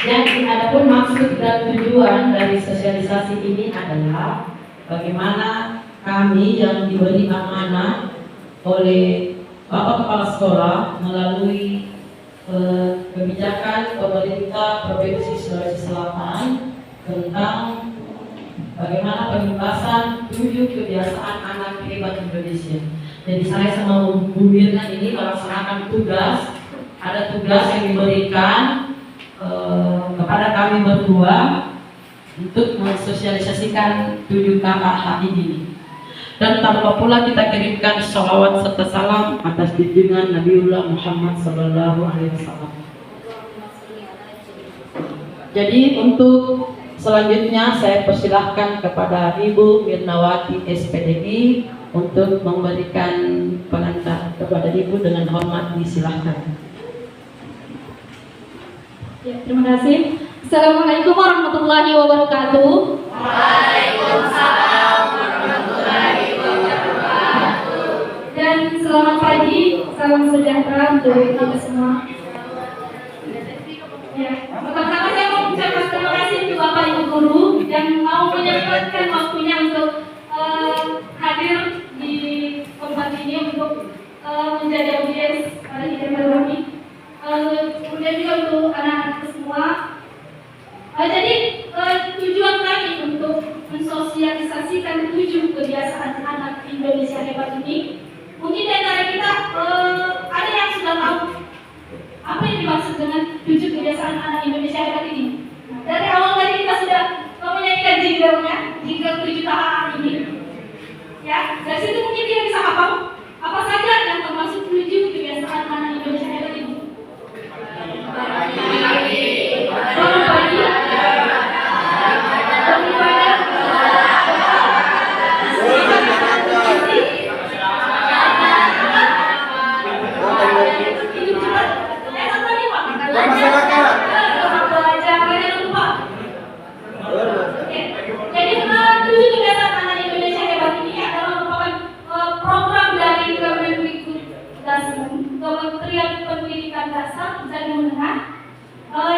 Yang adapun maksud dan tujuan dari sosialisasi ini adalah bagaimana kami yang diberi amanah oleh Bapak Kepala Sekolah melalui kebijakan pemerintah Provinsi Sulawesi Selatan tentang bagaimana pembebasan 7 kebiasaan anak hebat Indonesia. Jadi saya sama Bu Mirna ini melaksanakan tugas, ada tugas yang diberikan kepada kami berdua untuk mensosialisasikan 7 KKH ini. Dan tanpa pula kita kirimkan sholawat serta salam atas junjungan Nabiullah Muhammad SAW. Jadi untuk selanjutnya saya persilahkan kepada Ibu Mirnawati SPDI untuk memberikan pengantar kepada Ibu dengan hormat, disilahkan. Ya, terima kasih. Assalamualaikum warahmatullahi wabarakatuh. Waalaikumsalam warahmatullahi wabarakatuh. Dan selamat pagi, salam sejahtera untuk kita semua. Ya, pertama saya mau ucapkan terima kasih untuk Bapak Ibu Guru yang mau menyempatkan waktunya untuk hadir di tempat ini untuk menjadi audiens pada kegiatan kami. Kemudian juga untuk anak-anak semua. Jadi tujuan kami untuk mensosialisasikan 7 kebiasaan anak Indonesia hebat ini, mungkin di antara kita ada yang sudah tahu apa yang dimaksud dengan 7 kebiasaan anak Indonesia hebat ini. Nah, dari awal tadi kita sudah menyanyikan jinglenya, jingle 7 KKH ini. Ya, dari situ mungkin kita bisa hafal apa saja yang termasuk 7 kebiasaan anak Indonesia hebat ini. Bangun pagi, beribadah, Jadi 7 kebiasaan anak Indonesia hebat ini adalah merupakan program dari Kementerian Pendidikan Dasar dan Menengah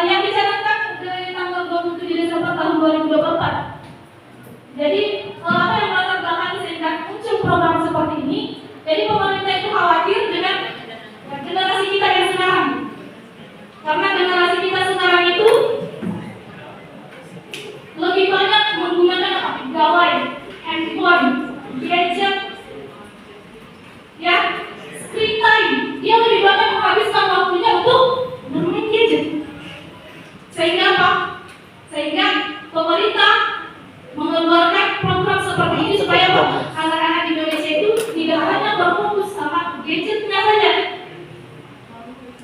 yang dicanangkan dari tanggal 27 Desember tahun 2024. Jadi apa yang melatar belakangi sehingga muncul program seperti ini? Jadi pemerintah itu khawatir dengan generasi kita yang sekarang, karena generasi kita sekarang itu lebih banyak menggunakan gawai, handphone, gadget, ya, screen time. Dia lebih banyak menghabiskan waktunya untuk bermain gadget. Sehingga apa? Sehingga pemerintah mengeluarkan program seperti ini supaya apa? Anak-anak Indonesia itu tidak hanya berfokus sama gadgetnya saja,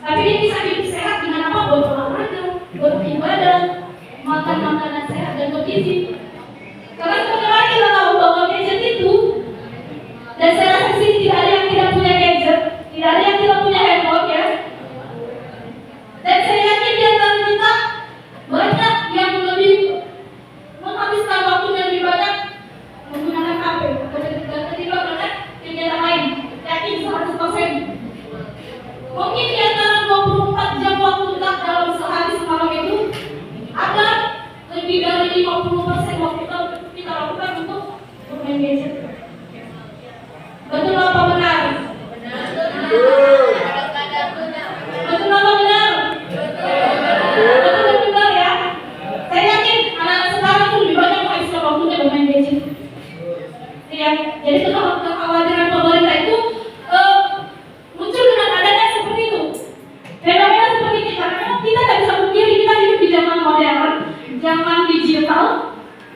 tapi dia bisa hidup sehat dengan apa? Berolahraga, beribadah, makan makanan sehat dan bergizi. Karena sebenarnya kita tahu bahwa gadget itu, dan saya rasa sih tidak ada yang tidak punya gadget, tidak ada yang tidak punya handphone, ya. Dan saya yakin di antara kita banyak yang lebih menghabiskan waktunya lebih banyak menggunakan HP dan ketimbang kegiatan lain. Yakin 100%. Mungkin di antara 24 jam waktu kita dalam sehari semalam itu ada lebih dari 50% waktu kita lakukan untuk bermain gadget. Betul apa benar? Betul apa benar? Betul benar, ya. Saya yakin anak-anak sekarang itu lebih banyak menghabiskan waktunya bermain gadget. Ya, jadi kekhawatiran pemerintah itu muncul dengan adanya seperti itu. Fenomena seperti ini karena memang kita tidak bisa pungkiri kita hidup di zaman modern, zaman digital,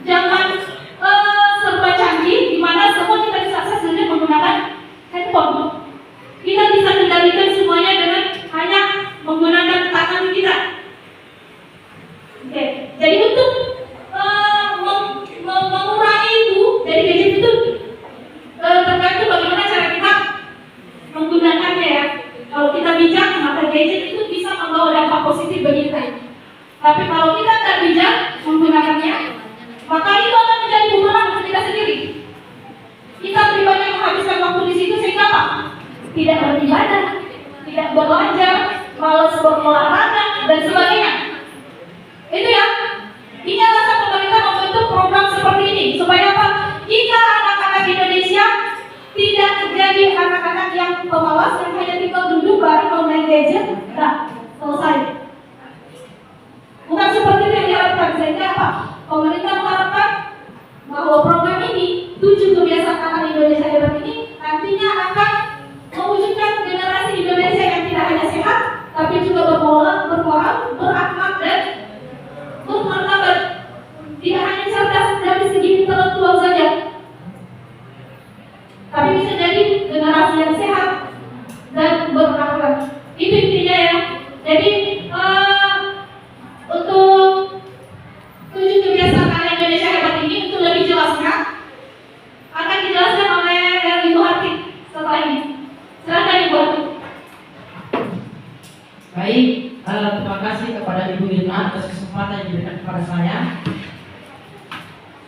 zaman serba canggih, di mana semua kita bisa akses dengan menggunakan handphone. Kita bisa kendalikan semuanya dengan hanya menggunakan tangan kita. Oke, jadi untuk mengurangi itu dari gadget itu tergantung bagaimana cara kita menggunakannya, ya. Kalau kita bijak, maka gadget itu bisa membawa dampak positif bagi kita. Tapi kalau kita tidak bijak menggunakannya, maka itu akan menjadi bumerang untuk kita sendiri. Kita lebih banyak menghabiskan waktu di situ sehingga apa? Tidak beribadah, tidak berbelanja, malas berolahraga dan sebagainya. Ini alasan pemerintah membentuk program seperti ini supaya apa? Jika anak-anak Indonesia tidak menjadi anak-anak yang pemalas yang hanya tinggal duduk bareng main gadget, nah selesai. Bukan seperti itu yang diharapkan. Sehingga apa? Pemerintah mengharapkan bahwa program ini 7 kebiasaan anak Indonesia hebat ini nantinya akan mewujudkan generasi Indonesia yang tidak hanya sehat, tapi juga bermoral, berakhlak dan bermartabat. Tidak hanya cerdas dari segi intelektual saja, tapi bisa jadi generasi yang sehat dan berakhlak. Itu intinya ya. Jadi untuk 7 kebiasaan anak Indonesia hebat ini, untuk lebih jelasnya akan dijelaskan oleh Ibu Harti setelah ini. Silakan Ibu Harti. Baik, terima kasih kepada Ibu Irma atas kesempatan yang diberikan kepada saya.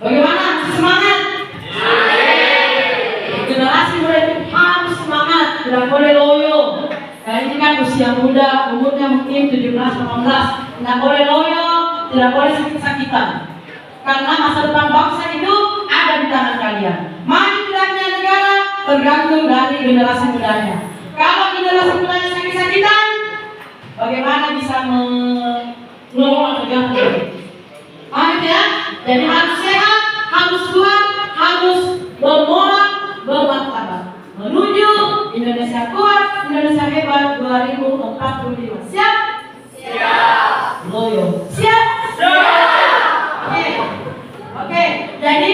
Bagaimana? Semangat? Generasi muda itu harus semangat, tidak boleh loyo. Karena ini kan usia muda, umurnya mungkin 17-18, tidak boleh loyo, tidak boleh sakit-sakitan. Karena masa depan bangsa itu ada di tangan kalian. Maju tidaknya negara tergantung dari generasi mudanya. Kalau generasi mudanya sakit-sakitan, bagaimana bisa mengelola negara? Gitu ya. Jadi harus sehat, harus kuat, harus bermoral, bermartabat. Menuju Indonesia kuat, Indonesia hebat 2045. Siap? Siap. Loyo. Siap? Siap. Oke. Jadi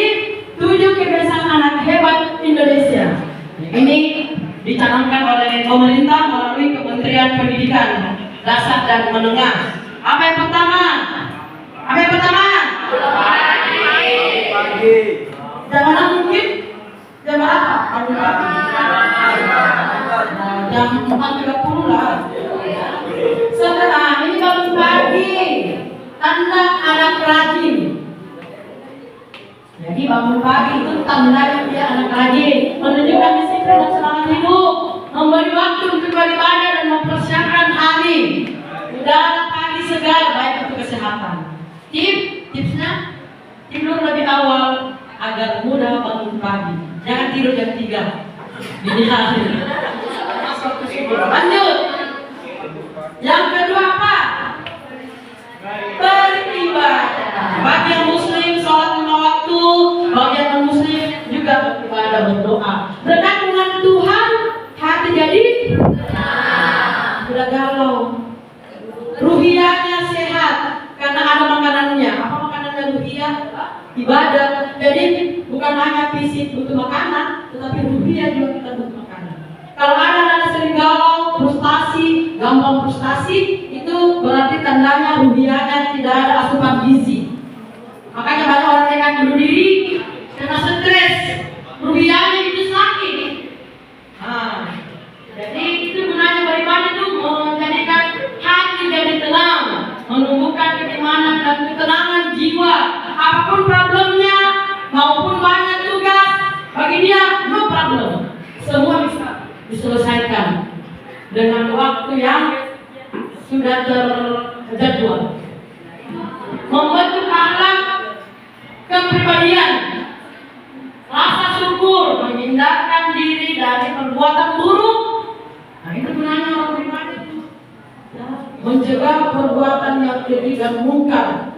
7 kebiasaan anak hebat Indonesia. Ini dicanangkan oleh pemerintah melalui Kementerian Pendidikan Dasar dan Menengah. Apa yang pertama? Apa yang pertama? Pagi. Jam mana mungkin? Jam berapa? Jam 4.30 lah. Setelah ini bangun pagi, tanda anak rajin. Jadi bangun pagi itu tandanya dia anak rajin, menunjukkan disiplin dan semangat hidup, memberi waktu untuk beribadah dan mempersiapkan hari. Udara pagi segar baik untuk kesehatan. Tipsnya tidur lebih awal agar mudah bangun pagi. Jangan tidur jam 3 dini hari. Lanjut. Yang kedua apa? Beribadah. Bagi yang muslim sholat 5 waktu, bagi yang non muslim juga beribadah, berdoa. Dekat dengan Tuhan, hati jadi sudah galau. Ruhiyahnya sehat karena ada makanannya. Apa makanannya ruhiyah? Ibadah. Jadi bukan hanya fisik butuh makanan, tetapi ruhiyah juga kita butuh makanan. Kalau ada sering galau, frustasi, gampang frustasi, itu berarti tandanya ruhiyahnya tidak ada asupan gizi. Makanya banyak orang yang bunuh diri karena stres, ruhiyahnya itu sakit. Jadi itu gunanya beribadah itu menjadikan hati jadi tenang, menumbuhkan keimanan dan ketenangan jiwa. Apapun problemnya, maupun banyak tugas, bagi dia no problem. Semua bisa diselesaikan dengan waktu yang sudah terjadwal. Membentuk akhlak kepribadian, rasa syukur, menghindarkan diri dari perbuatan buruk. Nah itu gunanya orang beribadah itu, mencegah perbuatan yang keji dan mungkar.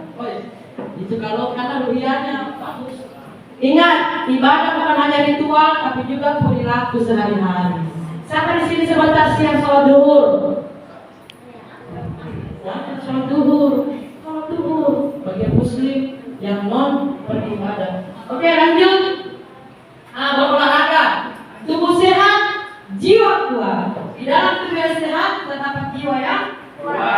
Itu kalau kata ruhiyahnya bagus. Ingat, ibadah bukan hanya ritual, tapi juga perilaku sehari-hari. Siapa di sini sebentar siang sholat duhur? Sholat duhur. Bagi yang muslim, yang non beribadah. Oke, lanjut. Berolahraga. Tubuh sehat, jiwa kuat. Di dalam tubuh yang sehat, terdapat jiwa yang kuat.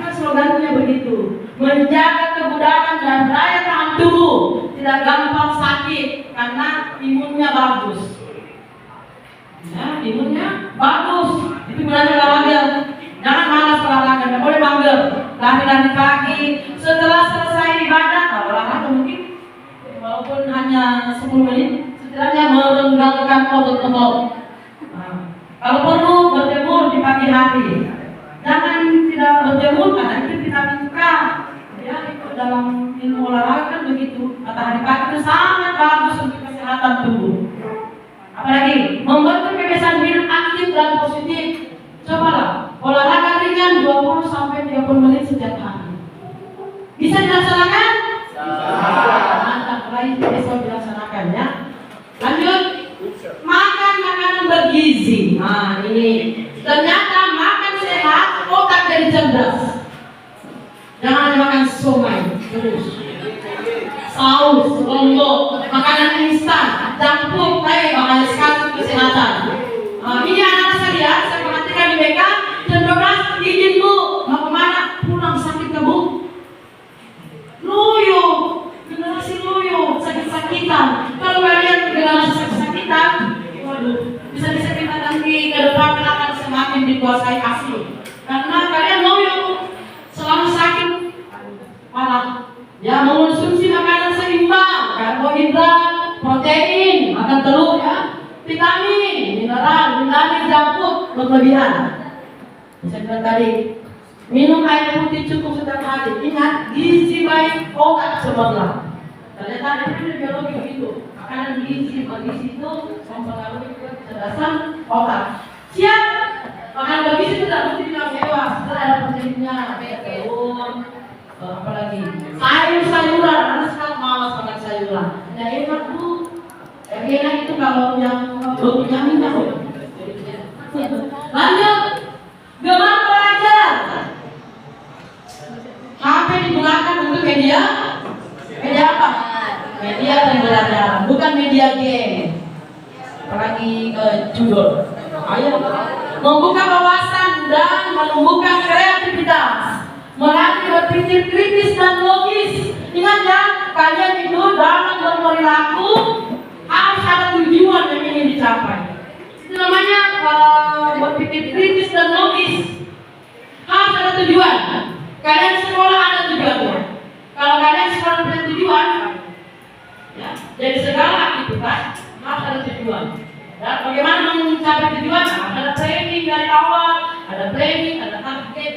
Kan slogannya begitu. Menjaga kebugaran dan daya tahan tubuh, tidak gampang sakit karena imunnya bagus. Ya, imunnya bagus. Itu gunanya olahraga. Jangan malas olahraga, tidak boleh mager. Lari dari pagi, setelah selesai ibadah, olahraga mungkin walaupun hanya 10 menit, setidaknya merenggangkan otot-otot. Kalau perlu berjemur di pagi hari. Jangan tidak berjemur karena itu vitamin K. Ya, itu dalam ilmu olahraga kan begitu. Matahari pagi itu sangat bagus untuk kesehatan tubuh. Apalagi membantu kebiasaan hidup aktif dan positif. Cobalah olahraga ringan 20 sampai 30 menit setiap hari. Bisa dilaksanakan? Mantap, baik besok dilaksanakan ya. Lanjut, makan makanan bergizi. Nah ini ternyata makan sehat otak jadi cerdas. Jangan makan somai terus, saus, lontong, makanan instan, junk food, bahaya sekali untuk kesehatan. Ini anak-anak saya perhatikan di BK jam 12 izin Bu, mau kemana? Pulang sakit ke Bu? Loyo, generasi loyo, sakit-sakitan. Kalau kalian generasi sakit-sakitan, waduh, bisa-bisa kita nanti ke depan akan semakin dikuasai asli. Karena kalian loyo, selalu sakit, parah. Ya, mengonsumsi makanan seimbang, karbohidrat, protein, makan telur ya, vitamin, mineral, vitamin, junk food berlebihan. Bisa bilang tadi, minum air putih cukup setiap hari. Ingat, gizi baik, otak cemerlang. Ternyata itu biologi begitu. Makanan gizi itu mempengaruhi kecerdasan otak. Siap? Makanan bergizi itu tidak mesti bilang mewah. Setelah ada proteinnya, ada telur, apalagi sayur-sayuran. Anak sekarang malas makan sayuran. Nah enak Bu. Yang enak itu kalau yang bervitamin tahu. Lanjut, gemar belajar. HP digunakan untuk media apa? Media pembelajaran, bukan media game. Apalagi judul. Ayo, membuka wawasan dan menumbuhkan kreativitas, melatih berpikir kritis dan logis. Ingat ya, kalian itu dalam berperilaku harus ada tujuan yang ingin dicapai. Itu namanya berpikir kritis dan logis. Harus ada tujuan. Kalian sekolah ada tujuannya. Kalau kalian sekolah punya tujuan, ya, jadi segala aktivitas harus ada tujuan. Dan bagaimana mencapai tujuan? Ada planning dari awal, ada planning, ada target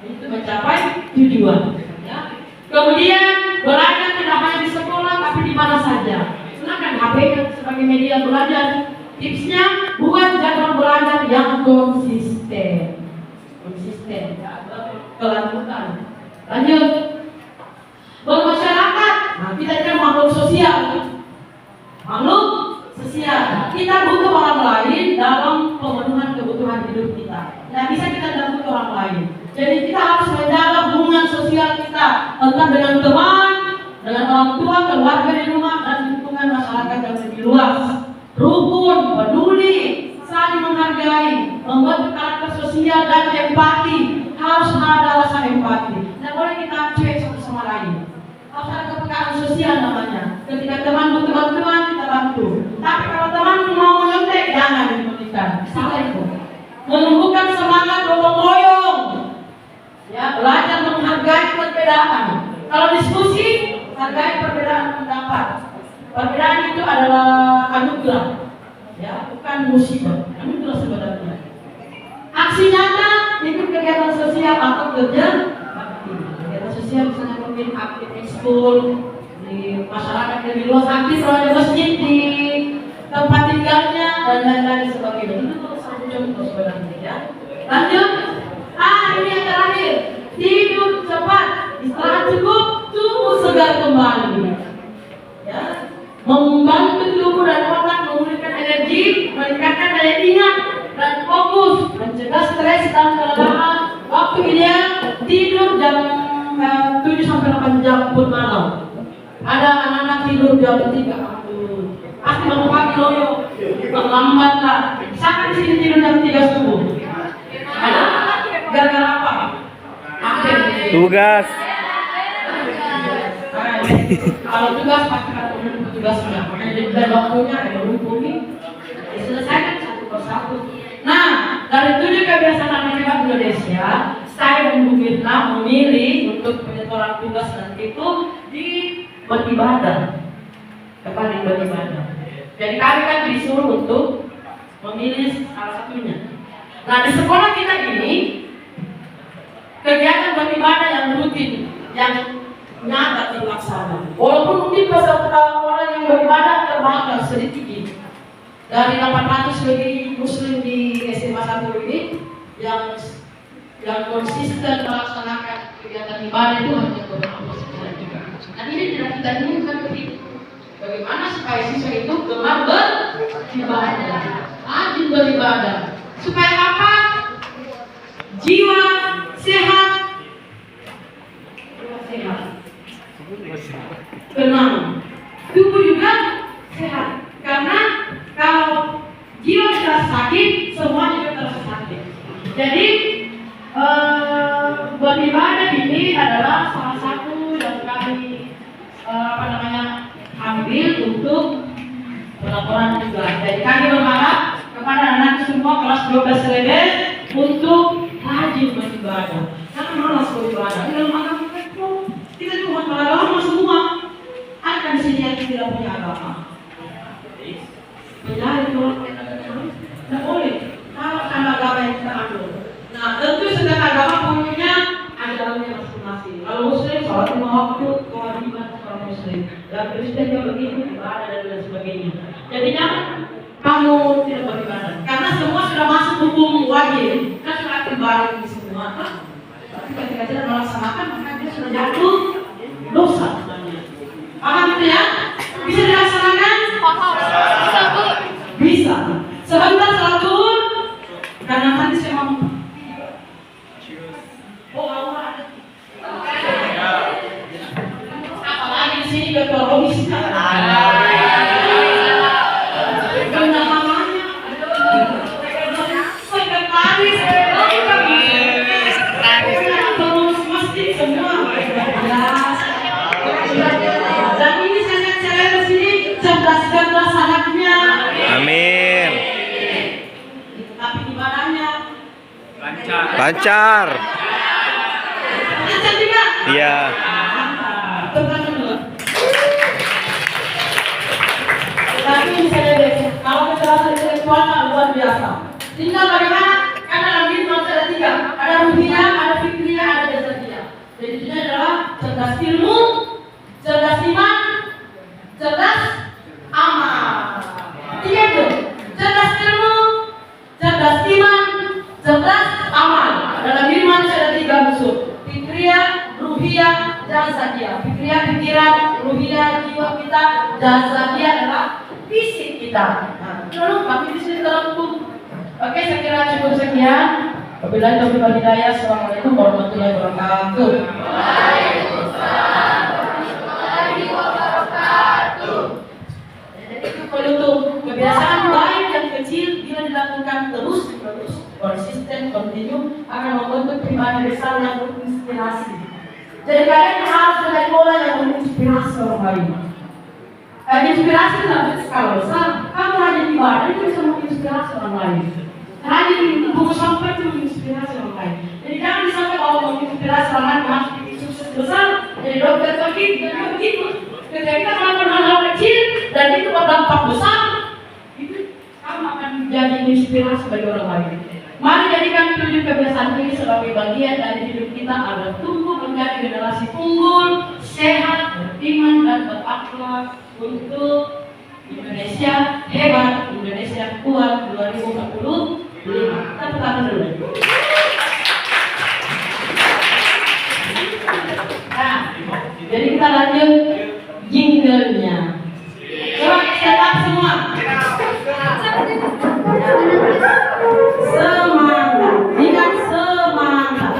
untuk mencapai tujuan. Ya. Kemudian belajar tidak hanya di sekolah, tapi di mana saja. Gunakan HP sebagai media belajar. Tipsnya, buat jadwal belajar yang konsisten. Kelanjutan. Lanjut, bermasyarakat. Nah, kita kan makhluk sosial. Makhluk sosial. Kita butuh orang lain dalam pemenuhan kebutuhan hidup kita. Nah, bisa kita bantu orang lain. Jadi kita harus menjaga hubungan sosial kita, entah dengan teman, dengan orang tua, keluarga di rumah, dan lingkungan masyarakat yang lebih luas. Rukun, peduli, saling menghargai, membuat karakter sosial dan empati. Harus ada rasa empati. Tidak boleh kita cuek satu sama lain. Harus ada kepekaan sosial namanya. Ketika teman butuh bantuan, kita bantu. Tapi kalau teman mau menyontek, jangan diberikan. Salah itu. Menumbuhkan semangat gotong royong. Ya, belajar menghargai perbedaan. Kalau diskusi, hargai perbedaan pendapat. Perbedaan itu adalah anugerah. Ya, bukan musibah. Anugerah sebenarnya. Aksi nyata ikut kegiatan sosial atau kerja bakti. Kegiatan sosial misalnya mungkin aktif ekskul di masyarakat yang lebih luas, aktif kalau ada masjid di tempat tinggalnya dan lain-lain sebagainya. Itu satu contoh sebenarnya ya. Lanjut, ini yang terakhir, tidur cepat, istirahat cukup, tubuh segar kembali. Ya, membantu tubuh dan otak memulihkan energi, meningkatkan daya ingat dan fokus, mencegah stres dan kelelahan. Waktu ideal tidur jam 7-8 jam per malam. Ada anak-anak tidur jam 3. Pasti bangun pagi loyo, terlambat lah. Siapa di sini tidur jam 3 subuh? Ada? Gara-gara apa? Tugas. Kalau tugas pasti ada tugasnya. Makanya jadi waktunya ada menghubungi. Diselesaikan satu persatu. Nah, dari 7 kebiasaan anak hebat Indonesia, saya dan Bu Mirna memilih untuk penyetoran tugas nanti itu di beribadah. Kembali beribadah. Jadi kami kan disuruh untuk memilih salah satunya. Nah, di sekolah kita ini kegiatan beribadah yang rutin, yang nyata terlaksana. Walaupun mungkin peserta orang yang beribadah terbatas sedikit. Dari 800 lebih muslim di SMA 1 ini yang konsisten melaksanakan kegiatan ibadah itu hanya beberapa persen. Dan ini tidak kita inginkan begitu. Bagaimana supaya siswa itu gemar beribadah, rajin beribadah. Supaya apa? Jiwa sehat, tenang, tubuh juga sehat. Karena kalau jiwa terasa sakit, semua juga terasa sakit. Jadi beribadah ini adalah salah satu yang kami ambil untuk pelaporan juga. Jadi kami berharap kepada anak semua kelas 12 lebih untuk rajin beribadah. Jangan malas beribadah. Di dalam agama kita cuma agama semua. Ada di sini yang tidak punya agama. Mencari orang tidak boleh. Kalau agama yang kita ambil. Nah, tentu setiap agama punya ajarannya masing-masing. Kalau Muslim, sholat 5 waktu, kewajiban seorang Muslim. Dan Kristen juga begitu, ibadah dan lain sebagainya. Jadinya kamu tidak beribadah, karena semua sudah masuk hukum wajib. Kan sudah ibadah ini semua. Tapi ketika tidak melaksanakan, maka dia sudah jatuh dosa. Paham itu ya? Bisa dilaksanakan? Bisa, Bu. Bisa. Sebentar selatur, karena nanti saya mau. Oh, Allah. Apalagi di sini Dr. Robi dan ini saya di sini cerdas anaknya. Amin. Tapi ibadahnya Lancar. lancar juga. Iya. Tapi misalnya deh, kalau kecerdasan intelektualnya luar biasa. Tinggal bagaimana? Karena dalam diri manusia ada 3, ada ruhiyah, ada fikriyah, ada jasadiah. Jadi itu adalah cerdas ilmu, cerdas iman, cerdas amal. 3 itu, cerdas ilmu, cerdas iman, cerdas amal. Dalam diri manusia ada 3 unsur: fikriyah, ruhiyah, jasadiah. Fikriyah pikiran, ruhiyah jiwa kita, jasadiah adalah fisik kita. Lalu kami di sini terlalu. Oke, saya kira cukup sekian. Wabillahi taufiq wal hidayah. Assalamualaikum warahmatullahi wabarakatuh. Waalaikumsalam warahmatullahi wabarakatuh. Jadi itu untuk kebiasaan baik yang kecil bila dilakukan terus konsisten, kontinu akan membentuk pribadi besar yang berinspirasi. Jadi kalian harus menjadi orang yang menginspirasi orang lain. Inspirasi tidak kalau kamu rajin ibadah itu bisa menginspirasi orang lain. Rajin buku sampah itu menginspirasi orang lain. Jadi jangan sampai kalau menginspirasi orang lain harus bikin sukses besar. Jadi dokter begitu, jadi begitu. Ketika kita melakukan hal-hal kecil dan itu berdampak besar, itu kamu akan menjadi inspirasi bagi orang lain. Mari jadikan 7 kebiasaan ini sebagai bagian dari hidup kita agar tumbuh menjadi generasi unggul, sehat, beriman dan berakhlak untuk Indonesia hebat, Indonesia kuat 2045. Tepuk tangan dulu. Nah, jadi kita lanjut jinglenya. Coba stand up semua. Semangat, ingat semangat.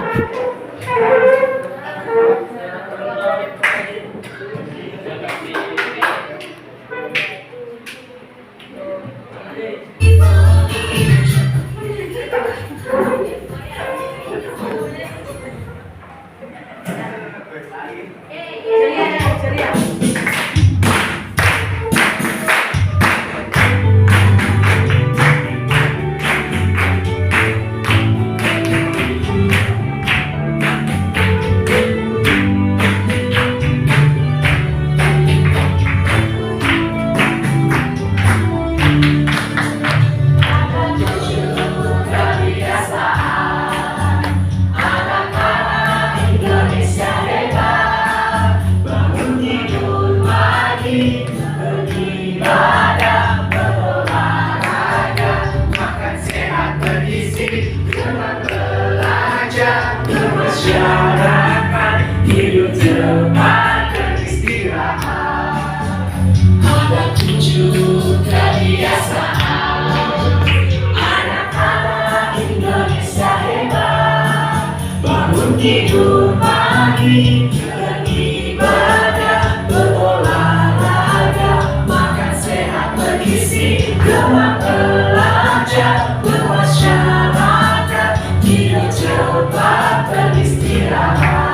belajar bermasyarakat, hidup cepat beristirahat. Ada 7 kebiasaan anak-anak Indonesia hebat. Bangun tidur pagi, beribadah, berolahraga, makan sehat bergizi, gemar belajar bermasyarakat, hidup cepat beristirahat.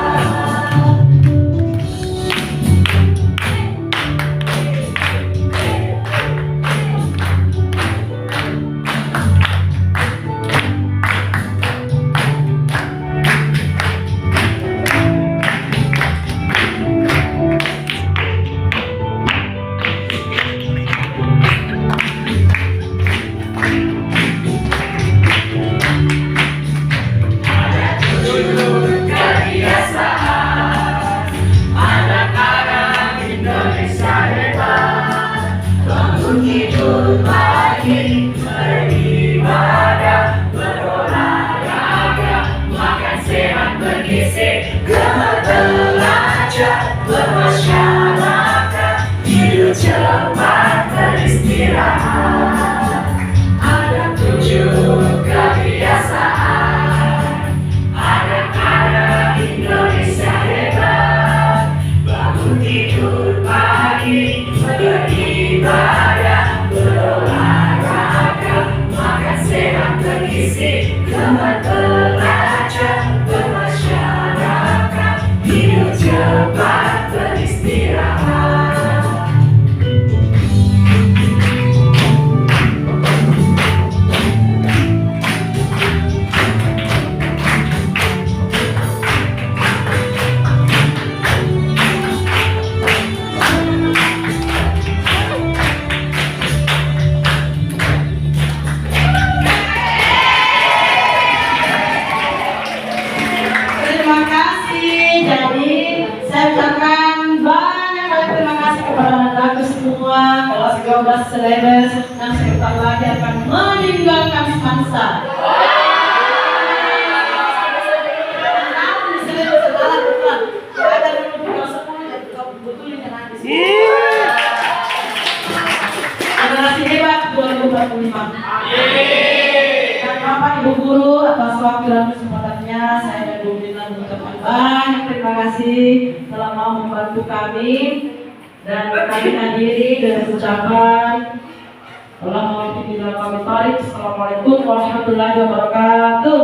Tidur pagi, beribadah, berolahraga, makan sehat bergizi, gemar belajar bermasyarakat, hidup cepat beristirahat. Ada 7 kebiasaan anak-anak Indonesia hebat. Bangun tidur pagi, beribadah, berolahraga, makan sehat bergizi, gemar belajar bermasyarakat, hidup cepat beristirahat. Terima kasih. Jadi saya ucapkan banyak terima kasih kepada anak-anakku semua. Kelas 12 selebes dan sebentar lagi akan meninggalkan Sansa. Generasi hebat 2045. Dan Bapak Ibu Guru atas waktu dan kesempatannya, saya dan Bu Bina mengucapkan banyak terima kasih telah mau membantu kami, dan kami hadiri dengan ucapan telah mau kami tarik. Assalamualaikum warahmatullahi wabarakatuh.